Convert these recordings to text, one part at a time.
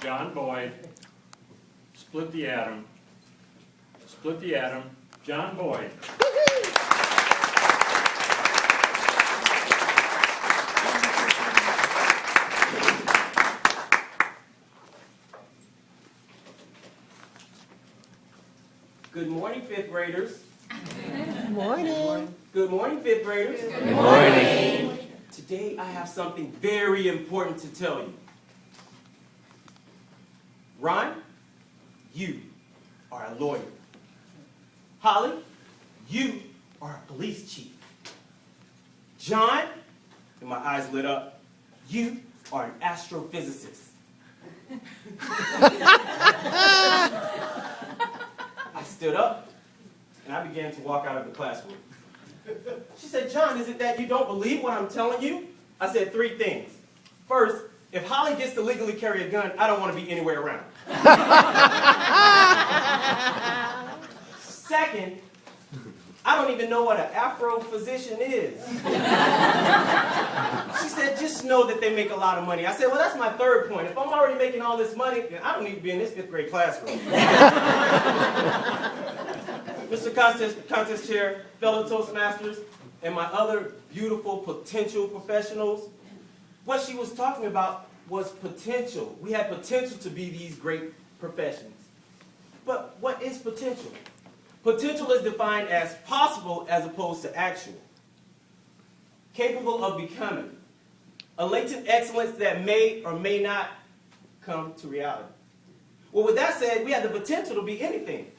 John Boyd, split the atom, John Boyd. Good morning, fifth graders. Good morning. Good morning, fifth graders. Good morning. Today I have something very important to tell you. Ron, you are a lawyer. Holly, you are a police chief. John, and my eyes lit up, you are an astrophysicist. I stood up and I began to walk out of the classroom. She said, John, is it that you don't believe what I'm telling you? I said 3 things. First, if Holly gets to legally carry a gun, I don't want to be anywhere around. Second, I don't even know what an astrophysician is. She said, just know that they make a lot of money. I said, well, that's my 3rd point. If I'm already making all this money, then I don't need to be in this 5th grade classroom. Mr. Contest Chair, fellow Toastmasters, and my other beautiful potential professionals, what she was talking about was potential. We had potential to be these great professions. But what is potential? Potential is defined as possible as opposed to actual. Capable of becoming. A latent excellence that may or may not come to reality. Well, with that said, we have the potential to be anything.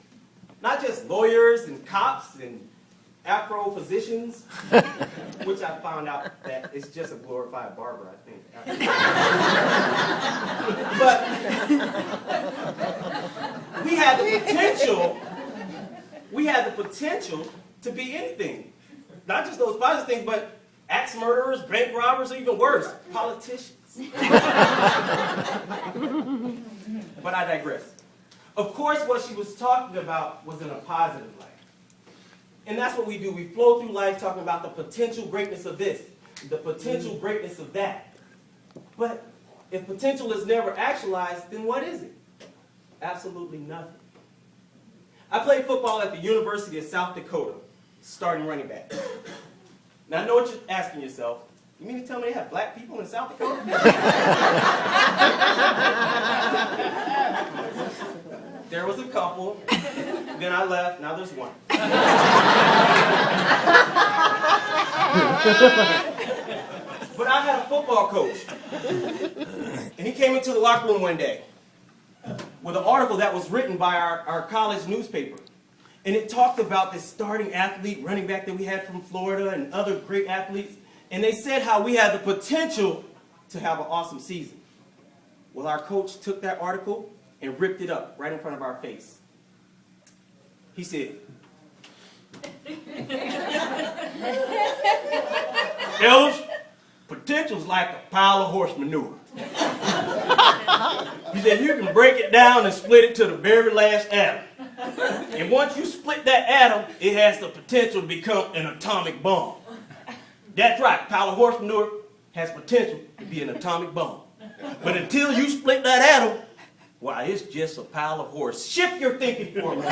Not just lawyers and cops and Afro-physicians, which I found out that it's just a glorified barber, I think. But we had the potential to be anything. Not just those positive things, but axe murderers, bank robbers, or even worse, politicians. But I digress. Of course, what she was talking about was in a positive light. And that's what we do. We flow through life talking about the potential greatness of this, the potential greatness of that. But if potential is never actualized, then what is it? Absolutely nothing. I played football at the University of South Dakota, starting running back. Now, I know what you're asking yourself. You mean to tell me they have black people in South Dakota? There was a couple, then I left, now there's one. But I had a football coach, and he came into the locker room one day with an article that was written by our college newspaper. And it talked about this starting athlete, running back that we had from Florida and other great athletes. And they said how we had the potential to have an awesome season. Well, our coach took that article and ripped it up right in front of our face. He said, fellas, potential's like a pile of horse manure. He said, you can break it down and split it to the very last atom. And once you split that atom, it has the potential to become an atomic bomb. That's right, pile of horse manure has potential to be an atomic bomb. But until you split that atom, why, it's just a pile of horse. Shift your thinking for me.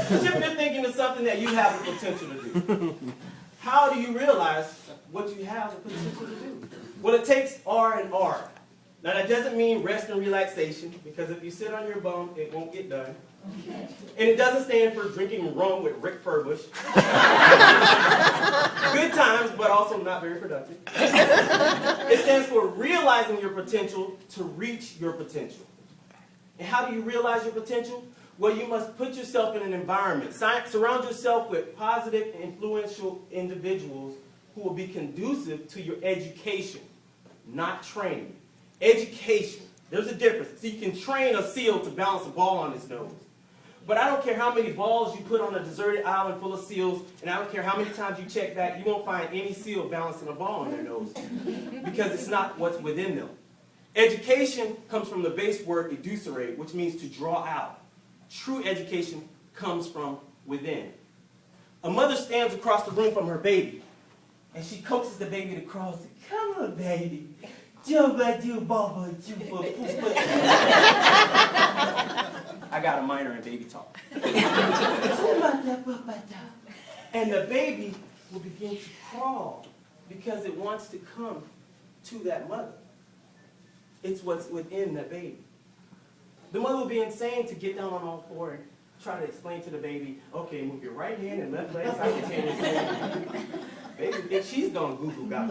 Shift your thinking to something that you have the potential to do. How do you realize what you have the potential to do? Well, it takes R and R. Now, that doesn't mean rest and relaxation, because if you sit on your bum, it won't get done. And it doesn't stand for drinking rum with Rick Furbush. Good times, but also not very productive. It stands for realizing your potential to reach your potential. And how do you realize your potential? Well, you must put yourself in an environment. Surround yourself with positive, influential individuals who will be conducive to your education, not training. Education. There's a difference. See, you can train a seal to balance a ball on his nose. But I don't care how many balls you put on a deserted island full of seals, and I don't care how many times you check back, you won't find any seal balancing a ball on their nose, because it's not what's within them. Education comes from the base word educere, which means to draw out. True education comes from within. A mother stands across the room from her baby. And she coaxes the baby to crawl. Says, come on, baby. I got a minor in baby talk. And the baby will begin to crawl because it wants to come to that mother. It's what's within the baby. The mother will be insane to get down on all four and try to explain to the baby, okay, move your right hand and left leg simultaneously. Baby, if she's gonna Google God.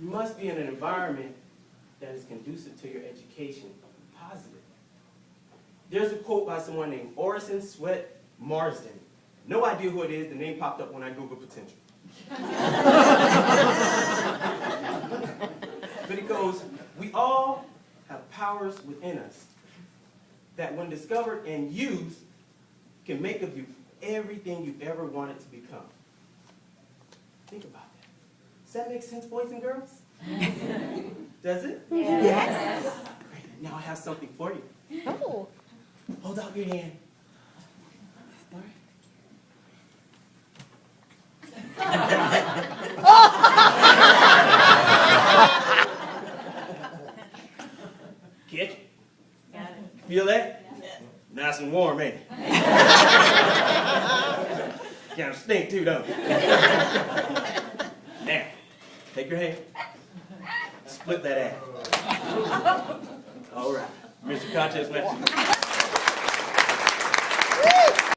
You must be in an environment that is conducive to your education, positive. There's a quote by someone named Orison Swett Marsden. No idea who it is. The name popped up when I Googled potential. But it goes, we all have powers within us that when discovered and used can make of you everything you've ever wanted to become. Think about that. Does that make sense, boys and girls? Does it? Yes. Great. Now I have something for you. Oh. Hold out your hand. All right. Catch it? Got it. Feel that? Nice and warm, ain't it? Kind of stink too, don't it? Now, take your hand. Split that ass. All right. Mr. Contest match.